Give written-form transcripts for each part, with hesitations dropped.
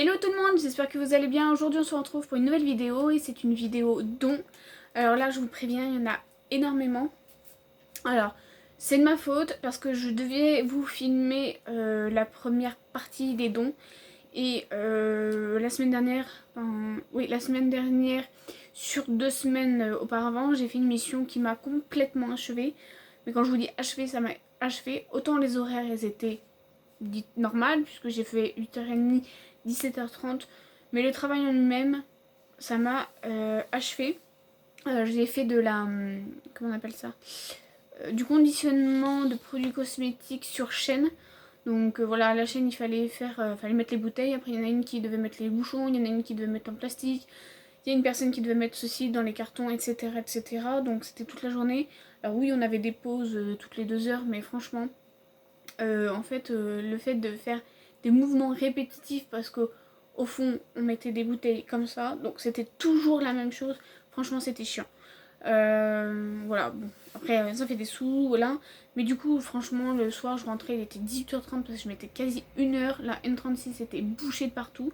Hello tout le monde, j'espère que vous allez bien. Aujourd'hui on se retrouve pour une nouvelle vidéo et c'est une vidéo dons. Alors là je vous préviens, il y en a énormément. Alors c'est de ma faute parce que je devais vous filmer la première partie des dons. Et la semaine dernière, la semaine dernière, sur 2 semaines auparavant, j'ai fait une mission qui m'a complètement achevée. Mais quand je vous dis achevée, ça m'a achevé. Autant les horaires, elles étaient dites normales, puisque j'ai fait 8h30, 17h30. Mais le travail en lui-même, ça m'a achevé. J'ai fait de la... comment on appelle ça, du conditionnement de produits cosmétiques sur chaîne. Donc voilà, la chaîne, il fallait fallait mettre les bouteilles. Après, il y en a une qui devait mettre les bouchons, il y en a une qui devait mettre en plastique. Il y a une personne qui devait mettre ceci dans les cartons, etc. etc. Donc c'était toute la journée. Alors oui, on avait des pauses toutes les 2 heures, mais franchement, le fait de faire des mouvements répétitifs, parce que au fond, on mettait des bouteilles comme ça, donc c'était toujours la même chose. Franchement, c'était chiant. Voilà, bon. Après, ça fait des sous, voilà. Mais du coup, franchement, le soir, je rentrais, il était 18h30 parce que je mettais quasi 1 heure. La N36 était bouchée de partout.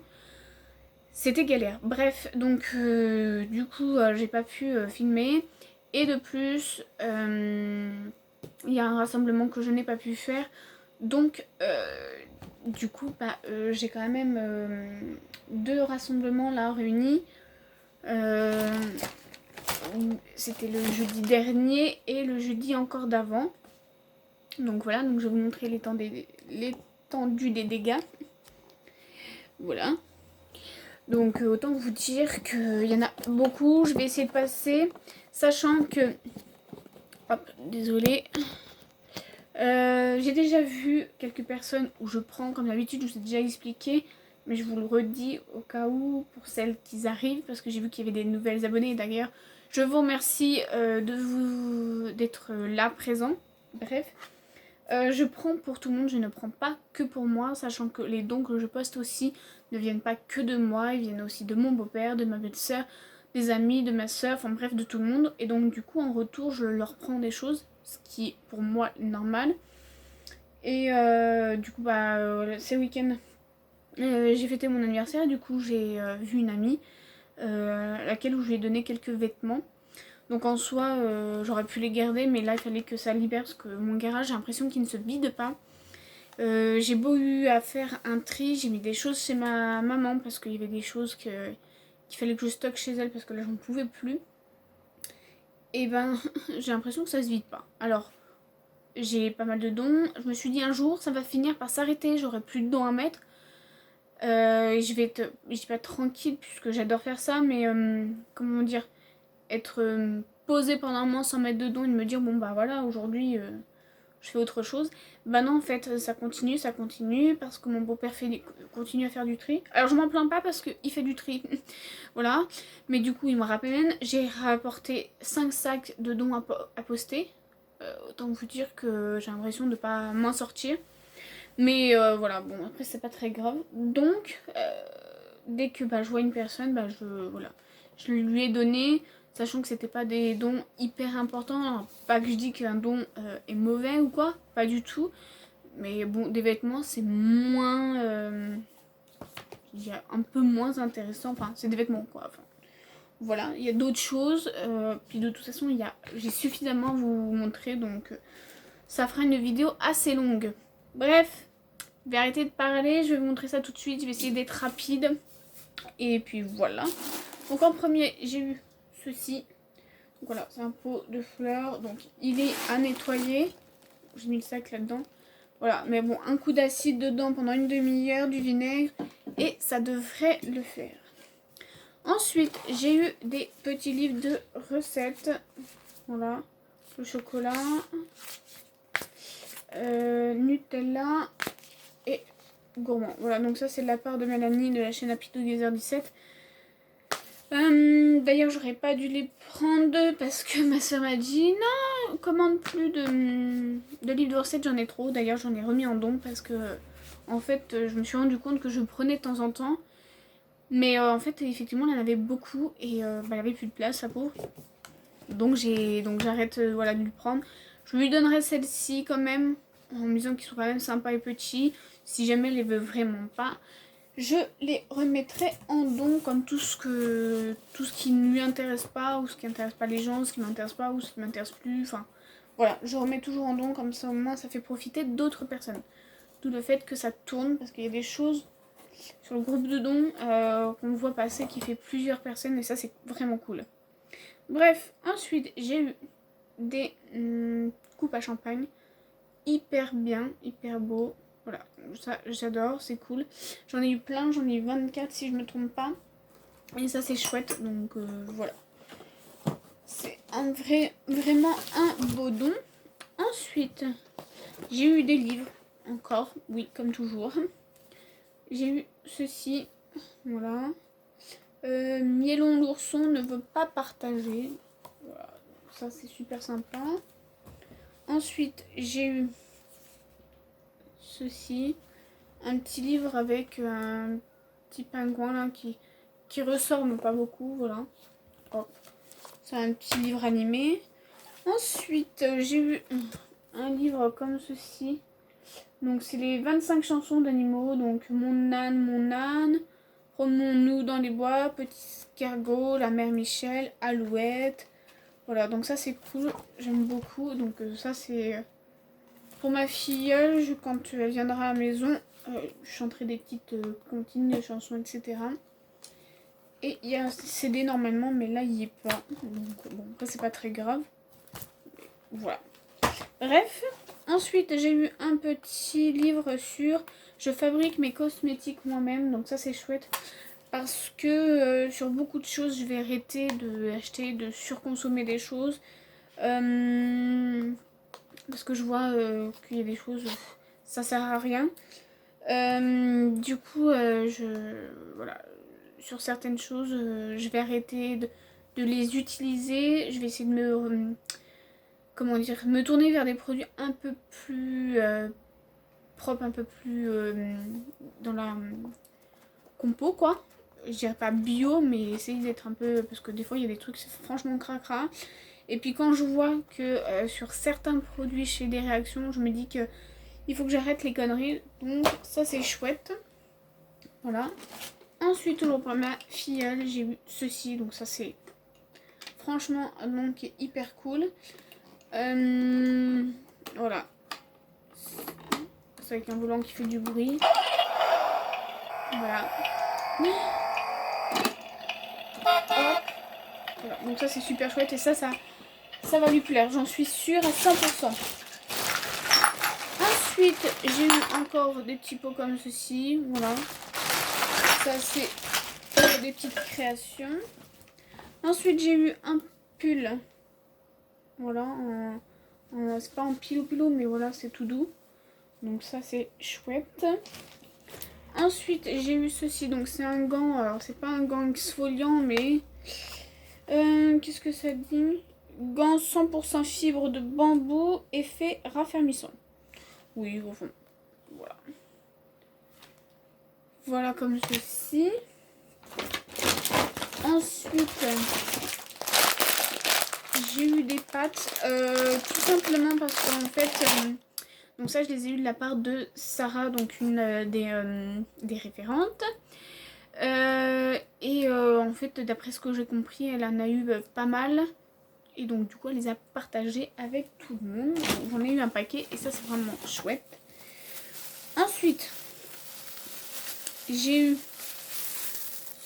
C'était galère. Bref, donc, du coup, j'ai pas pu filmer. Et de plus, il y a un rassemblement que je n'ai pas pu faire. Donc, du coup, j'ai quand même 2 rassemblements là réunis. C'était le jeudi dernier et le jeudi encore d'avant. Donc voilà, donc je vais vous montrer l'étendue des dégâts. Voilà. Donc autant vous dire qu'il y en a beaucoup. Je vais essayer de passer, sachant que... Hop, désolé. J'ai déjà vu quelques personnes où je prends, comme d'habitude, je vous ai déjà expliqué, mais je vous le redis au cas où, pour celles qui arrivent, parce que j'ai vu qu'il y avait des nouvelles abonnés. D'ailleurs, je vous remercie d'être là, présent. Bref, je prends pour tout le monde, je ne prends pas que pour moi, sachant que les dons que je poste aussi ne viennent pas que de moi, ils viennent aussi de mon beau-père, de ma belle-sœur, des amis, de ma soeur, enfin bref, de tout le monde. Et donc du coup, en retour, je leur prends des choses, ce qui est pour moi normal. Et du coup, ce week-end, j'ai fêté mon anniversaire. Du coup, j'ai vu une amie, à laquelle je lui ai donné quelques vêtements. Donc en soi, j'aurais pu les garder, mais là, il fallait que ça libère, parce que mon garage, j'ai l'impression qu'il ne se vide pas. J'ai beau eu à faire un tri, j'ai mis des choses chez ma maman, parce qu'il y avait des choses qu'il fallait que je stocke chez elle, parce que là, j'en pouvais plus. Et ben, j'ai l'impression que ça se vide pas. Alors, j'ai pas mal de dons. Je me suis dit un jour, ça va finir par s'arrêter, j'aurai plus de dons à mettre. Je vais être, je dis pas tranquille, puisque j'adore faire ça, mais comment dire, être posée pendant un moment sans mettre de dons et de me dire, bon bah voilà, aujourd'hui je fais autre chose. Bah non, en fait, ça continue, parce que mon beau-père continue à faire du tri. Alors je m'en plains pas parce qu'il fait du tri, voilà. Mais du coup, il me rappelle, j'ai rapporté 5 sacs de dons à poster. Autant vous dire que j'ai l'impression de pas m'en sortir. Mais voilà, bon, après c'est pas très grave. Donc, dès que je vois une personne, voilà, je lui ai donné, sachant que c'était pas des dons hyper importants. Alors, pas que je dis qu'un don est mauvais ou quoi, pas du tout. Mais bon, des vêtements, c'est moins... il y a un peu moins intéressant. Enfin, c'est des vêtements quoi. Enfin, voilà, il y a d'autres choses. Puis de toute façon, j'ai suffisamment à vous montrer. Donc, ça fera une vidéo assez longue. Bref, je vais arrêter de parler. Je vais vous montrer ça tout de suite. Je vais essayer d'être rapide. Et puis voilà. Donc en premier, j'ai eu ceci. Donc voilà, c'est un pot de fleurs. Donc il est à nettoyer. J'ai mis le sac là-dedans. Voilà, mais bon, un coup d'acide dedans pendant une demi-heure, du vinaigre. Et ça devrait le faire. Ensuite, j'ai eu des petits livres de recettes. Voilà, le chocolat, Nutella et gourmand. Voilà, donc ça c'est de la part de Mélanie de la chaîne Happy Together 17. D'ailleurs, j'aurais pas dû les prendre parce que ma soeur m'a dit non, commande plus de livres de recettes, j'en ai trop. D'ailleurs, j'en ai remis en don parce que en fait, je me suis rendu compte que je prenais de temps en temps. Mais en fait, effectivement, elle en avait beaucoup et elle avait plus de place, sa pauvre. Donc j'arrête voilà, de lui prendre. Je lui donnerai celle-ci quand même, en me disant qu'ils sont quand même sympas et petits, si jamais elle les veut vraiment pas. je les remettrai en don comme tout ce qui ne lui intéresse pas ou ce qui n'intéresse pas les gens, ce qui m'intéresse pas ou ce qui m'intéresse plus. Enfin, voilà, je remets toujours en don comme ça au moins ça fait profiter d'autres personnes. D'où le fait que ça tourne parce qu'il y a des choses sur le groupe de dons qu'on voit passer qui fait plusieurs personnes et ça c'est vraiment cool. Bref, ensuite j'ai eu des coupes à champagne hyper bien, hyper beau. Voilà, ça j'adore, c'est cool. J'en ai eu plein, j'en ai eu 24 si je me trompe pas. Et ça c'est chouette, donc voilà. C'est vraiment un beau don. Ensuite, j'ai eu des livres, encore, oui, comme toujours. J'ai eu ceci, voilà. Miellon l'ourson ne veut pas partager. Voilà, ça c'est super sympa. Ensuite, j'ai eu ceci, un petit livre avec un petit pingouin là qui ressort mais pas beaucoup, voilà. Hop. C'est un petit livre animé. Ensuite, j'ai eu un livre comme ceci. Donc c'est les 25 chansons d'animaux. Donc mon âne, promenons-nous dans les bois, petit escargot, la mère Michel, Alouette. Voilà, donc ça c'est cool, j'aime beaucoup. Donc ça c'est pour ma filleule, quand elle viendra à la maison, je chanterai des petites comptines de chansons, etc. Et il y a un CD normalement, mais là il n'y est pas. Donc bon, après c'est pas très grave. Voilà. Bref, ensuite j'ai eu un petit livre sur je fabrique mes cosmétiques moi-même, donc ça c'est chouette parce que sur beaucoup de choses je vais arrêter d'acheter, de surconsommer des choses parce que je vois qu'il y a des choses ça sert à rien. Du coup voilà, sur certaines choses je vais arrêter de les utiliser, je vais essayer de me tourner vers des produits un peu plus propres, un peu plus dans la compo quoi. Je dirais pas bio, mais essayer d'être un peu, parce que des fois il y a des trucs c'est franchement cracra. Et puis quand je vois que sur certains produits chez des réactions, je me dis que il faut que j'arrête les conneries. Donc ça c'est chouette. Voilà. Ensuite toujours pour ma filleule, j'ai eu ceci, donc ça c'est franchement un nom qui est hyper cool. Voilà. C'est avec un volant qui fait du bruit. Voilà. Hop. Voilà. Donc ça c'est super chouette et ça va lui plaire, j'en suis sûre à 100%. Ensuite j'ai eu encore des petits pots comme ceci. Voilà. Ça c'est des petites créations. Ensuite j'ai eu un pull. Voilà. C'est pas en pilou mais voilà c'est tout doux. Donc ça c'est chouette. Ensuite j'ai eu ceci, donc c'est un gant, alors c'est pas un gant exfoliant mais qu'est-ce que ça dit? Gant 100% fibre de bambou, effet raffermissant. Oui, au fond, voilà. Voilà comme ceci. Ensuite j'ai eu des pâtes, tout simplement parce qu'en fait donc ça je les ai eu de la part de Sarah, donc une des référentes. En fait d'après ce que j'ai compris elle en a eu pas mal. Et donc du coup elle les a partagés avec tout le monde. J'en ai eu un paquet et ça c'est vraiment chouette. Ensuite j'ai eu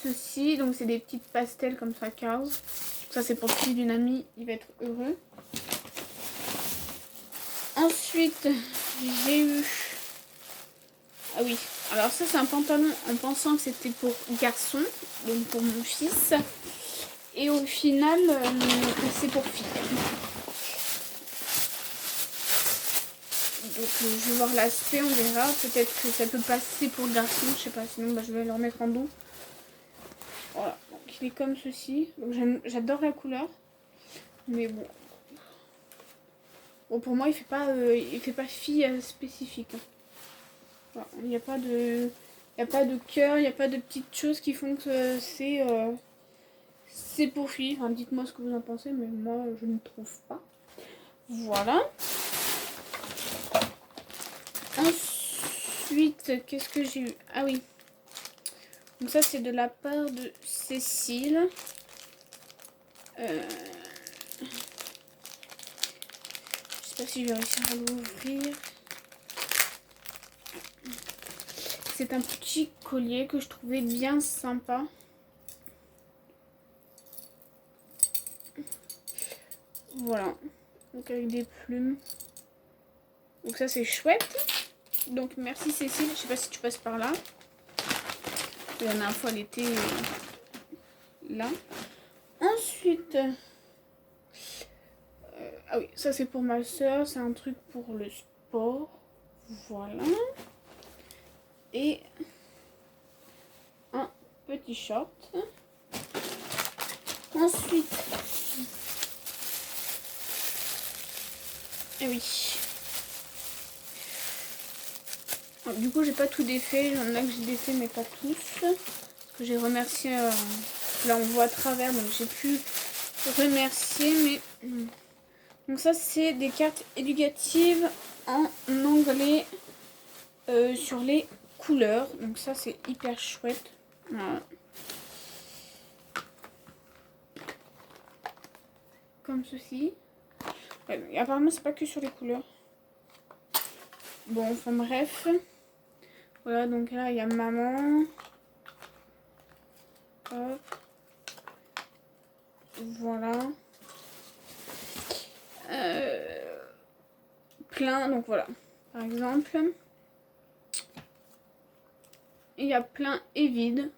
ceci. Donc c'est des petites pastels comme ça 15. Ça c'est pour le fils d'une amie, il va être heureux. Ensuite j'ai eu... Ah oui, alors ça c'est un pantalon en pensant que c'était pour garçon, donc pour mon fils. Et au final c'est pour fille. Donc je vais voir l'aspect, on verra. Peut-être que ça peut passer pour garçon, je sais pas, sinon je vais le remettre en dos. Voilà, donc il est comme ceci. Donc j'adore la couleur. Mais bon. Bon pour moi il fait pas fille spécifique. Voilà, il n'y a pas de cœur, il n'y a pas de petites choses qui font que c'est pour filles. Enfin, dites-moi ce que vous en pensez, mais moi je ne trouve pas. Voilà. Ensuite, qu'est-ce que j'ai eu? Ah oui. Donc ça, c'est de la part de Cécile. Je sais pas si je vais réussir à l'ouvrir. C'est un petit collier que je trouvais bien sympa. Voilà. Donc avec des plumes. Donc ça, c'est chouette. Donc merci Cécile. Je sais pas si tu passes par là. La dernière fois, elle était là. Ensuite... ah oui, ça c'est pour ma soeur. C'est un truc pour le sport. Voilà. Et un petit short. Ensuite... eh oui. Alors, du coup, j'ai pas tout défait. Il y en a que j'ai défait, mais pas tous. Parce que j'ai remercié... là, on voit à travers, donc j'ai pu remercier. Mais... donc ça, c'est des cartes éducatives en anglais sur les couleurs. Donc ça, c'est hyper chouette. Voilà. Comme ceci. Ouais, apparemment, c'est pas que sur les couleurs. Bon, enfin bref. Voilà, donc là, il y a maman. Hop. Voilà. Plein, donc voilà. Par exemple. Il y a plein et vide.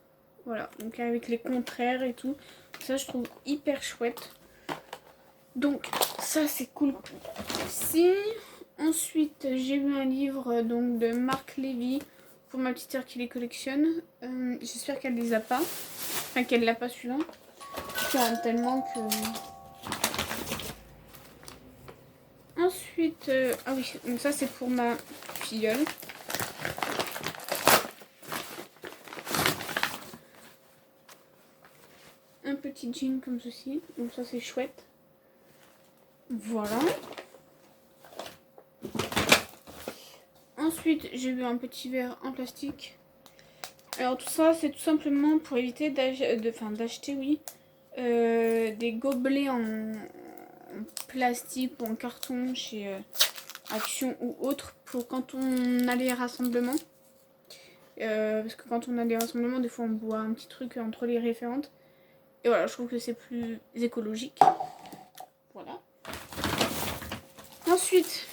Voilà, donc avec les contraires et tout. Ça, je trouve hyper chouette. Donc, ça, c'est cool aussi. Ensuite, j'ai eu un livre donc de Marc Lévy pour ma petite sœur qui les collectionne. J'espère qu'elle les a pas. Enfin, qu'elle l'a pas celui-là. Tellement que... Ensuite, ah oui, donc ça, c'est pour ma filleule. Un petit jean comme ceci. Donc ça, c'est chouette. Voilà. Ensuite, j'ai eu un petit verre en plastique. Alors tout ça, c'est tout simplement pour éviter d'acheter, oui, des gobelets en plastique ou en carton chez Action ou autre pour quand on a les rassemblements. Parce que quand on a des rassemblements, des fois on boit un petit truc entre les référentes. Et voilà, je trouve que c'est plus écologique. Voilà. Ensuite,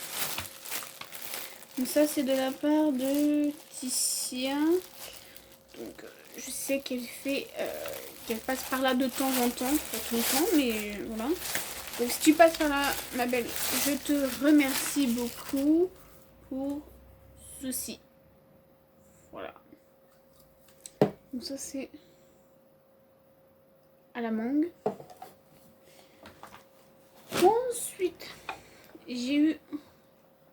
donc ça c'est de la part de Ticia. Donc je sais qu'elle qu'elle passe par là de temps en temps, pas tout le temps, mais voilà. Donc si tu passes par là, ma belle, je te remercie beaucoup pour ceci. Voilà. Donc ça c'est à la mangue. Ensuite, j'ai eu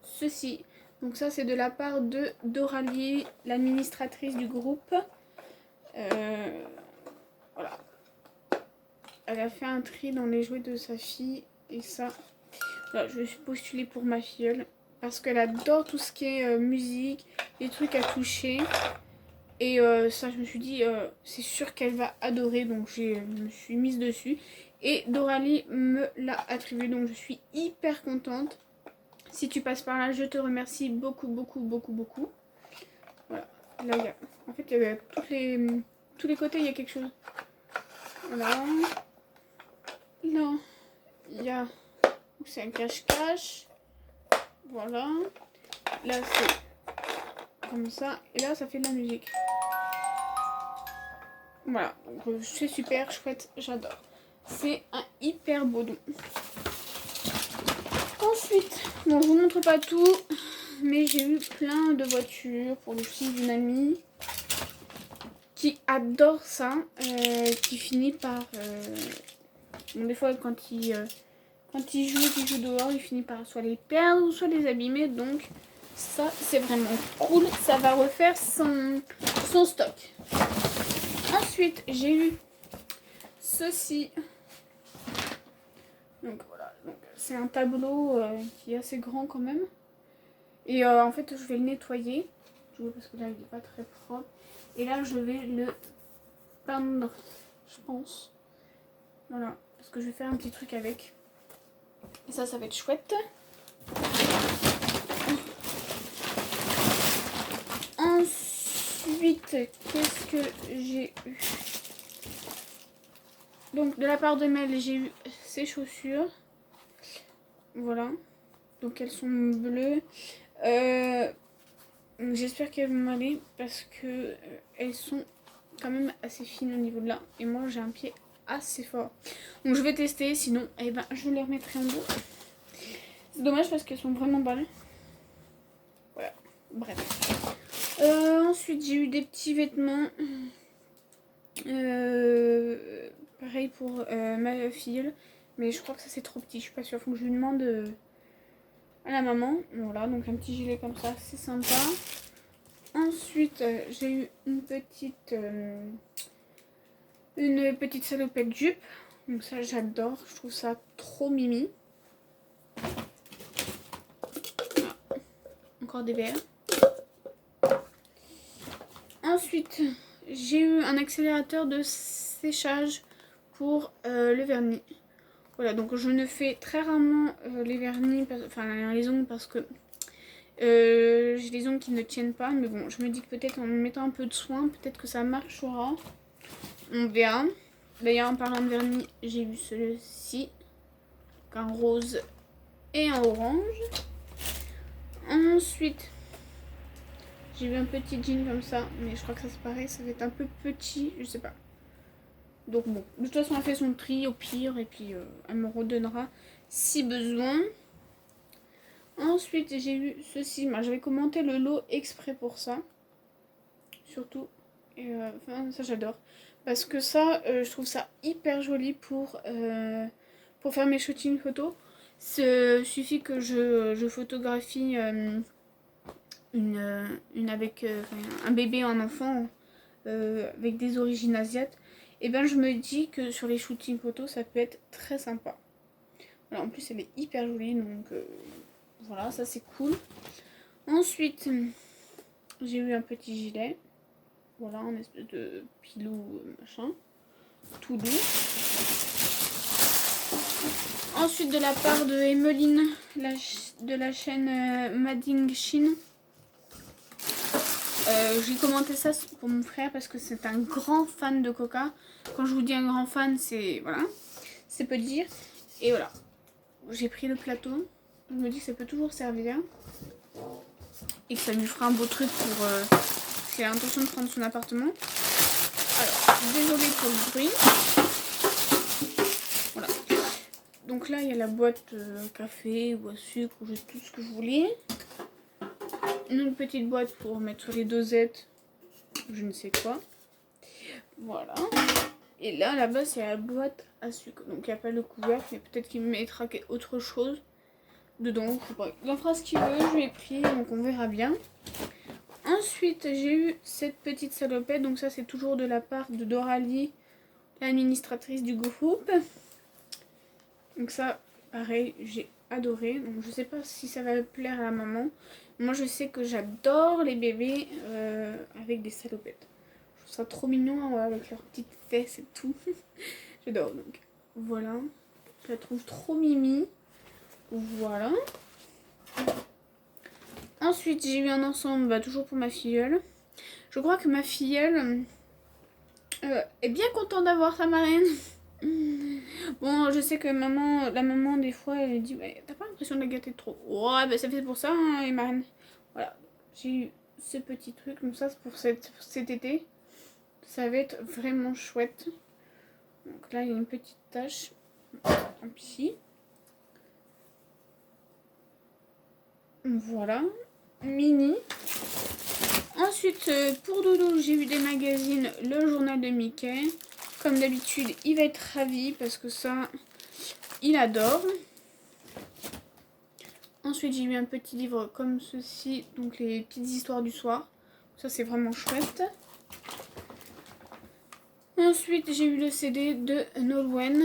ceci. Donc ça c'est de la part de Doralie, l'administratrice du groupe. Voilà. Elle a fait un tri dans les jouets de sa fille. Et ça, voilà, je vais postuler pour ma filleule. Parce qu'elle adore tout ce qui est musique, les trucs à toucher. Et ça, je me suis dit, c'est sûr qu'elle va adorer. Donc je me suis mise dessus. Et Doralie me l'a attribué. Donc je suis hyper contente. Si tu passes par là, je te remercie beaucoup, beaucoup, beaucoup, beaucoup. Voilà. Là, il y a... En fait, il y a tous les côtés, il y a quelque chose. Voilà. Là, il y a... c'est un cache-cache. Voilà. Là, c'est comme ça. Et là, ça fait de la musique. Voilà. Donc, c'est super chouette. J'adore. C'est un hyper beau don. Ensuite, bon, je vous montre pas tout. Mais j'ai eu plein de voitures pour le fils d'une amie. Qui adore ça. Qui finit par... bon, des fois, quand il joue dehors, il finit par soit les perdre ou soit les abîmer. Donc ça, c'est vraiment cool. Ça va refaire son stock. Ensuite, j'ai eu ceci. Donc voilà. C'est un tableau qui est assez grand quand même. Et en fait, je vais le nettoyer. Parce que là, il n'est pas très propre. Et là, je vais le peindre, je pense. Voilà, parce que je vais faire un petit truc avec. Et ça va être chouette. Ensuite, qu'est-ce que j'ai eu? Donc, de la part de Mel, j'ai eu ces chaussures. Voilà. Donc, elles sont bleues. J'espère qu'elles vont m'aller parce que elles sont quand même assez fines au niveau de là. Et moi, j'ai un pied assez fort. Donc, je vais tester. Sinon, eh ben, je les remettrai en dos. C'est dommage parce qu'elles sont vraiment belles. Voilà. Bref. Ensuite, j'ai eu des petits vêtements. Pareil pour ma fille. Mais je crois que ça, c'est trop petit. Je suis pas sûre. Faut que je lui demande à la maman. Voilà. Donc, un petit gilet comme ça. C'est sympa. Ensuite, j'ai eu une petite salopette jupe. Donc ça, j'adore. Je trouve ça trop mimi. Voilà. Encore des verres. Ensuite, j'ai eu un accélérateur de séchage pour le vernis. Voilà, donc je ne fais très rarement les vernis, enfin les ongles parce que j'ai les ongles qui ne tiennent pas. Mais bon, je me dis que peut-être en mettant un peu de soin, peut-être que ça marchera. On verra. D'ailleurs, en parlant de vernis, j'ai eu celui-ci. Un rose et un orange. Ensuite, j'ai eu un petit jean comme ça. Mais je crois que ça c'est pareil, ça va être un peu petit, je sais pas. Donc bon, de toute façon, elle fait son tri au pire. Et puis, elle me redonnera si besoin. Ensuite, j'ai eu ceci. Moi, j'avais commenté le lot exprès pour ça. Surtout. Et enfin, ça, j'adore. Parce que ça, je trouve ça hyper joli pour faire mes shootings photos. Suffit que je photographie une avec un bébé, un enfant, avec des origines asiates. Et ben je me dis que sur les shootings photos, ça peut être très sympa. Voilà, en plus, elle est hyper jolie, donc voilà, ça c'est cool. Ensuite, j'ai eu un petit gilet. Voilà, un espèce de pilou machin. Tout doux. Ensuite, de la part de Emeline, de la chaîne Mading Chine. J'ai commenté ça pour mon frère parce que c'est un grand fan de Coca. Quand je vous dis un grand fan, c'est voilà, c'est peu dire. Et voilà, j'ai pris le plateau. Je me dis que ça peut toujours servir et que ça lui fera un beau truc pour qu'il a l'intention de prendre son appartement. Alors, désolée pour le bruit. Voilà. Donc là, il y a la boîte à café ou à sucre, ou j'ai tout ce que je voulais. Une petite boîte pour mettre les dosettes, je ne sais quoi. Voilà. Et là, là-bas, c'est la boîte à sucre. Donc, il n'y a pas le couvercle, mais peut-être qu'il mettra autre chose dedans. Je sais pas. Il en fera ce qu'il veut, je lui ai pris, donc on verra bien. Ensuite, j'ai eu cette petite salopette. Donc, ça, c'est toujours de la part de Doralie, l'administratrice du groupe. Donc, ça, pareil, j'ai adoré. Donc, je sais pas si ça va plaire à la maman. Moi, je sais que j'adore les bébés avec des salopettes. Je trouve ça trop mignon avec leurs petites fesses et tout. J'adore. Donc, voilà. Je la trouve trop mimi. Voilà. Ensuite, j'ai eu un ensemble, toujours pour ma filleule. Je crois que ma filleule est bien contente d'avoir sa marraine. Bon, je sais que la maman, des fois, elle dit ouais, t'as pas l'impression de la gâter trop? Ouais, bah ça fait pour ça, hein, les marraines. Voilà, j'ai eu ce petit truc, donc ça c'est pour cet été. Ça va être vraiment chouette. Donc là, il y a une petite tache. Tant pis. Voilà, mini. Ensuite, pour Doudou, j'ai eu des magazines, le journal de Mickey. Comme d'habitude, il va être ravi parce que ça, il adore. Ensuite, j'ai eu un petit livre comme ceci, donc les petites histoires du soir. Ça, c'est vraiment chouette. Ensuite, j'ai eu le CD de Nolwenn.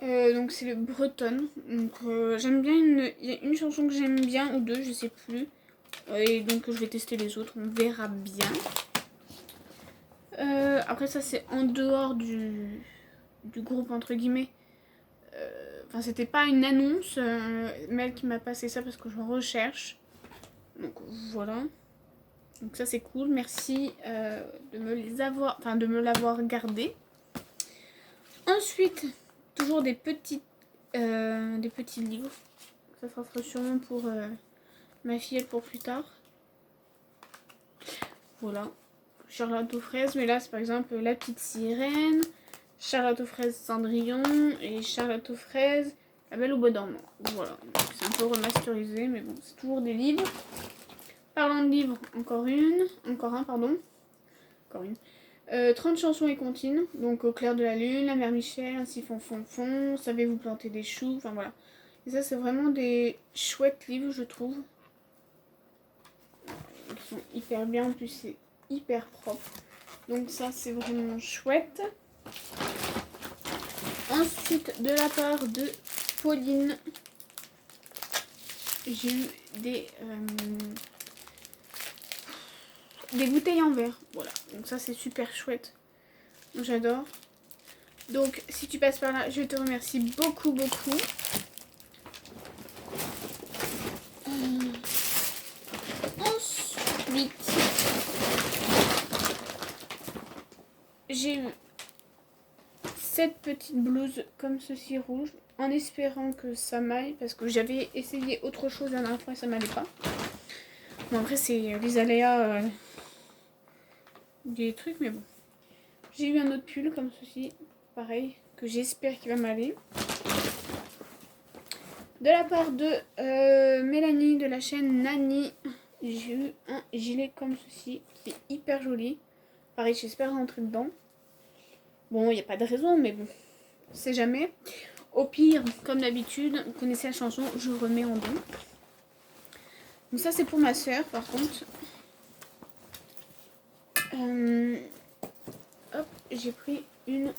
Donc, c'est le Breton. Donc, j'aime bien il y a une chanson que j'aime bien, ou deux, je sais plus. Et donc, je vais tester les autres, on verra bien. Après ça c'est en dehors du groupe entre guillemets. Enfin c'était pas une annonce, Mel qui m'a passé ça parce que je recherche. Donc voilà. Donc ça c'est cool, merci de me l'avoir gardé. Ensuite, toujours des petits livres. Ça sera sûrement pour ma fillette pour plus tard. Voilà. Charlotte aux fraises, mais là c'est par exemple La Petite Sirène, Charlotte aux fraises Cendrillon et Charlotte aux fraises La Belle au Bois dormant. Voilà, c'est un peu remasterisé, mais bon, c'est toujours des livres. Parlant de livres, encore un, pardon. Encore une. 30 chansons et comptines, donc Au clair de la lune, La mère Michel, Ainsi fond fond fond, Savez-vous planter des choux, enfin voilà. Et ça c'est vraiment des chouettes livres je trouve. Ils sont hyper bien, en plus c'est hyper propre. Donc ça c'est vraiment chouette. Ensuite de la part de Pauline, j'ai eu des bouteilles en verre. Voilà, donc ça c'est super chouette. J'adore. Donc si tu passes par là, je te remercie beaucoup. Ensuite, j'ai eu cette petite blouse comme ceci rouge, en espérant que ça m'aille, parce que j'avais essayé autre chose la dernière fois et ça m'allait pas. Bon après c'est les aléas des trucs, mais bon. J'ai eu un autre pull comme ceci, pareil, que j'espère qu'il va m'aller. De la part de Mélanie de la chaîne Nani, j'ai eu un gilet comme ceci, qui est hyper joli. Pareil, j'espère rentrer dedans. Bon, il n'y a pas de raison, mais bon, on sait jamais. Au pire, comme d'habitude, vous connaissez la chanson, je remets en don. Donc ça, c'est pour ma soeur, par contre. Hop, j'ai pris une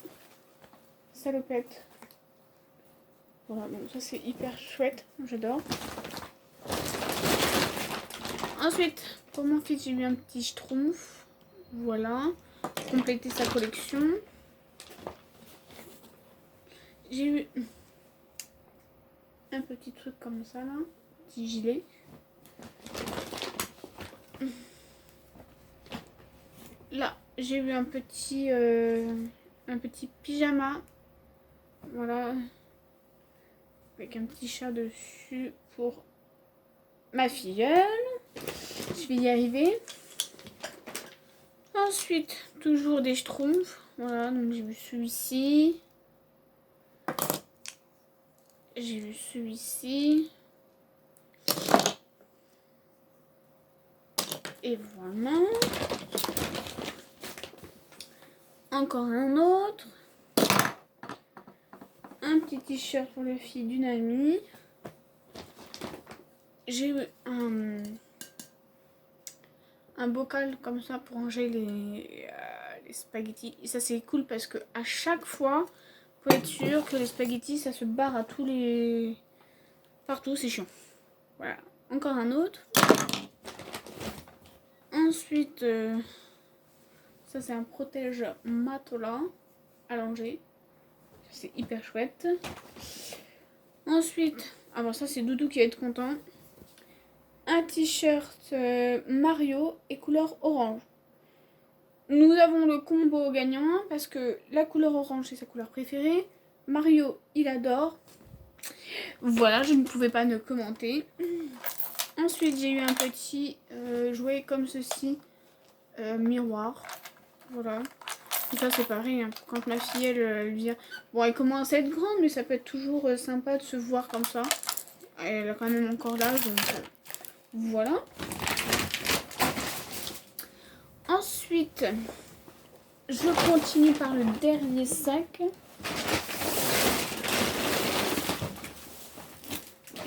salopette. Voilà, donc ça c'est hyper chouette, j'adore. Ensuite, pour mon fils, j'ai eu un petit schtroumpf. Voilà, pour compléter sa collection. J'ai eu un petit truc comme ça là, petit gilet. Là, j'ai eu un petit pyjama. Voilà, avec un petit chat dessus pour ma filleule. Je vais y arriver. Ensuite, toujours des schtroumpfs. Voilà, donc j'ai vu celui-ci. J'ai vu celui-ci. Et voilà. Encore un autre. Un petit t-shirt pour le fille d'une amie. J'ai eu un bocal comme ça pour ranger les spaghettis. Et ça c'est cool parce que à chaque fois, faut être sûr que les spaghettis ça se barre à partout, c'est chiant. Voilà, encore un autre. Ensuite, ça c'est un protège matelas allongé. C'est hyper chouette. Ensuite, bon ça c'est Doudou qui va être content. Un t-shirt Mario et couleur orange. Nous avons le combo gagnant parce que la couleur orange c'est sa couleur préférée. Mario il adore. Voilà, je ne pouvais pas ne commenter. Ensuite j'ai eu un petit jouet comme ceci, miroir. Voilà. Et ça c'est pareil, hein. Quand ma fille elle vient. Bon elle commence à être grande mais ça peut être toujours sympa de se voir comme ça. Elle a quand même encore l'âge donc voilà. Ensuite, je continue par le dernier sac.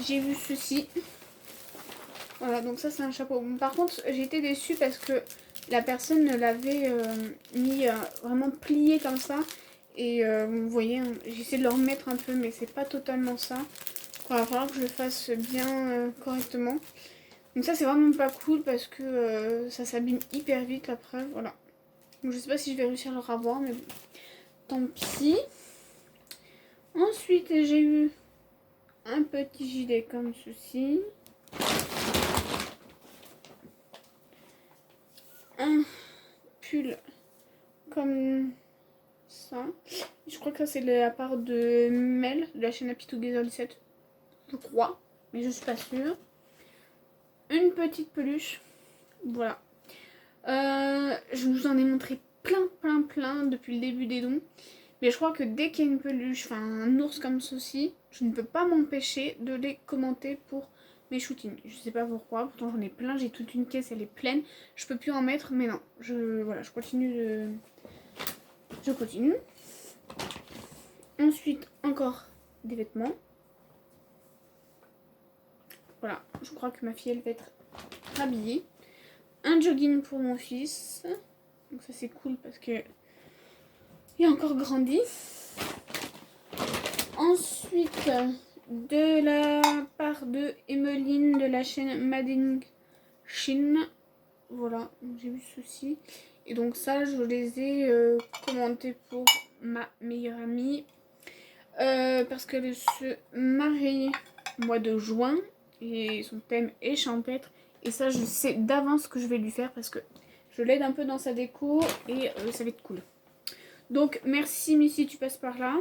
J'ai vu ceci. Voilà, donc ça c'est un chapeau. Bon, par contre, j'ai été déçue parce que la personne l'avait mis vraiment plié comme ça. Et vous voyez, hein, j'essaie de le remettre un peu, mais c'est pas totalement ça. Il va falloir que je le fasse bien correctement. Donc ça c'est vraiment pas cool parce que ça s'abîme hyper vite après, voilà. Donc, je sais pas si je vais réussir à le revoir, mais bon, tant pis. Ensuite, j'ai eu un petit gilet comme ceci. Un pull comme ça. Je crois que ça c'est de la part de Mel, de la chaîne Happy Together 17. Je crois, mais je suis pas sûre. Une petite peluche. Voilà. Je vous en ai montré plein depuis le début des dons. Mais je crois que dès qu'il y a une peluche, enfin un ours comme ceci, je ne peux pas m'empêcher de les commenter pour mes shootings. Je sais pas pourquoi, pourtant j'en ai plein, j'ai toute une caisse, elle est pleine. Je peux plus en mettre, mais non. Voilà, je continue. Je continue. Ensuite, encore des vêtements. Voilà, je crois que ma fille, elle va être habillée. Un jogging pour mon fils. Donc ça c'est cool parce que il a encore grandi. Ensuite, de la part de Emeline de la chaîne Made in Chine. Voilà, j'ai vu ceci. Et donc ça, je les ai commentés pour ma meilleure amie. Parce qu'elle se marie au mois de juin. Et son thème est champêtre. Et ça, je sais d'avance ce que je vais lui faire parce que je l'aide un peu dans sa déco. Et ça va être cool. Donc, merci Missy, tu passes par là.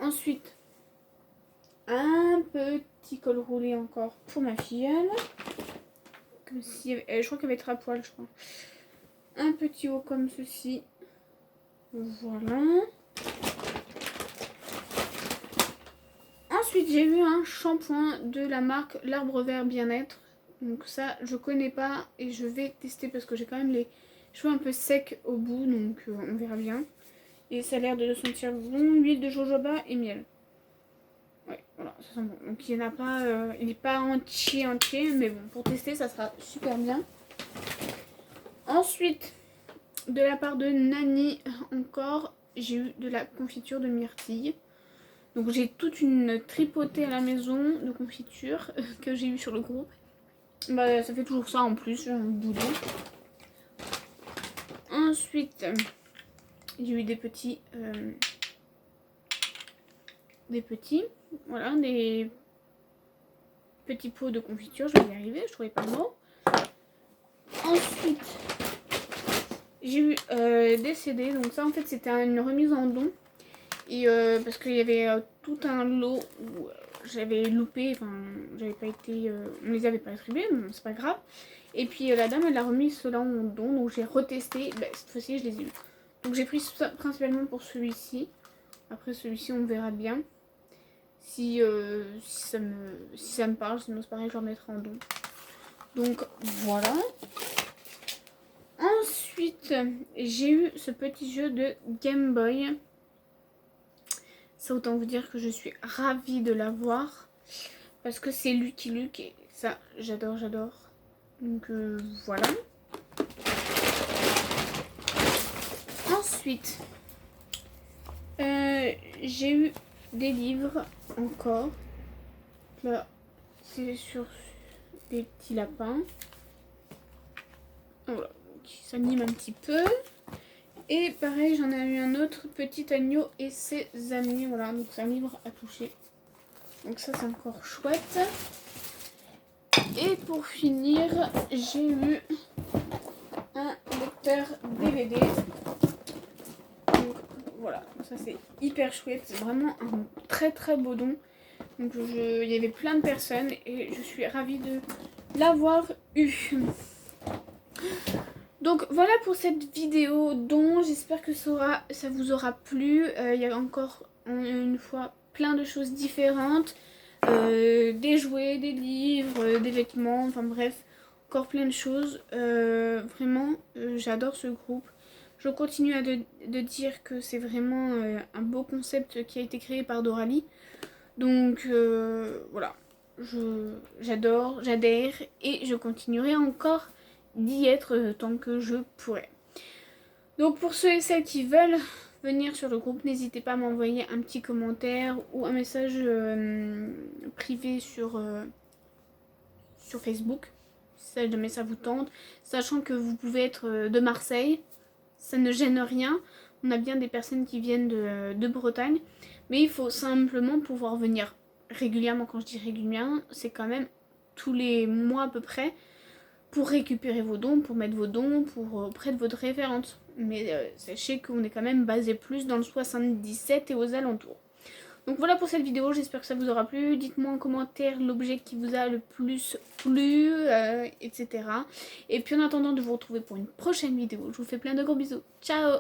Ensuite, un petit col roulé encore pour ma filleule. Comme si, je crois qu'elle va être à poil, je crois. Un petit haut comme ceci. Voilà. Ensuite, j'ai eu un shampoing de la marque L'Arbre Vert Bien-être. Donc ça, je connais pas et je vais tester parce que j'ai quand même les cheveux un peu secs au bout. Donc on verra bien. Et ça a l'air de sentir bon, huile de jojoba et miel. Ouais, voilà, ça sent bon. Donc il n'y en a pas, il n'est pas entier, mais bon, pour tester, ça sera super bien. Ensuite, de la part de Nani, encore, j'ai eu de la confiture de myrtille. Donc j'ai toute une tripotée à la maison de confiture que j'ai eu sur le groupe. Bah ça fait toujours ça en plus, j'ai un boulot. Ensuite, j'ai eu des petits, voilà, des petits pots de confiture, je vais y arriver, je trouvais pas le mot. Ensuite, j'ai eu des CD, donc ça en fait c'était une remise en don. Et parce qu'il y avait tout un lot où j'avais loupé, enfin j'avais pas été, on les avait pas attribués, mais c'est pas grave. Et puis la dame elle a remis cela en don, donc j'ai retesté, bah, cette fois-ci je les ai eu. Donc j'ai pris ça principalement pour celui-ci. Après celui-ci on verra bien. Si ça me parle, sinon c'est pareil je le remettrai en don. Donc voilà. Ensuite j'ai eu ce petit jeu de Game Boy. Ça autant vous dire que je suis ravie de l'avoir. Parce que c'est Lucky Luke et ça j'adore. Donc voilà. Ensuite, j'ai eu des livres encore. Là, c'est sur des petits lapins. Voilà, qui s'animent un petit peu. Et pareil, j'en ai eu un autre, Petit agneau et ses amis. Voilà, donc c'est un livre à toucher. Donc ça, c'est encore chouette. Et pour finir, j'ai eu un lecteur DVD. Donc voilà, ça c'est hyper chouette. C'est vraiment un très beau don. Donc il y avait plein de personnes et je suis ravie de l'avoir eu. Donc voilà pour cette vidéo don. J'espère que ça vous aura plu. Il y a encore une fois plein de choses différentes. Des jouets, des livres, des vêtements, enfin bref, encore plein de choses. Vraiment, j'adore ce groupe. Je continue à de dire que c'est vraiment un beau concept qui a été créé par Doralie. Donc voilà, j'adore, j'adhère et je continuerai encore d'y être tant que je pourrai. Donc pour ceux et celles qui veulent venir sur le groupe, n'hésitez pas à m'envoyer un petit commentaire ou un message privé sur Facebook. si jamais ça vous tente. Sachant que vous pouvez être de Marseille, ça ne gêne rien. On a bien des personnes qui viennent de Bretagne. Mais il faut simplement pouvoir venir régulièrement. Quand je dis régulièrement, c'est quand même tous les mois à peu près pour récupérer vos dons, pour mettre vos dons auprès de votre référente. Mais sachez qu'on est quand même basé plus dans le 77 et aux alentours. Donc voilà pour cette vidéo, j'espère que ça vous aura plu. Dites-moi en commentaire l'objet qui vous a le plus plu, etc. Et puis en attendant de vous retrouver pour une prochaine vidéo, je vous fais plein de gros bisous. Ciao!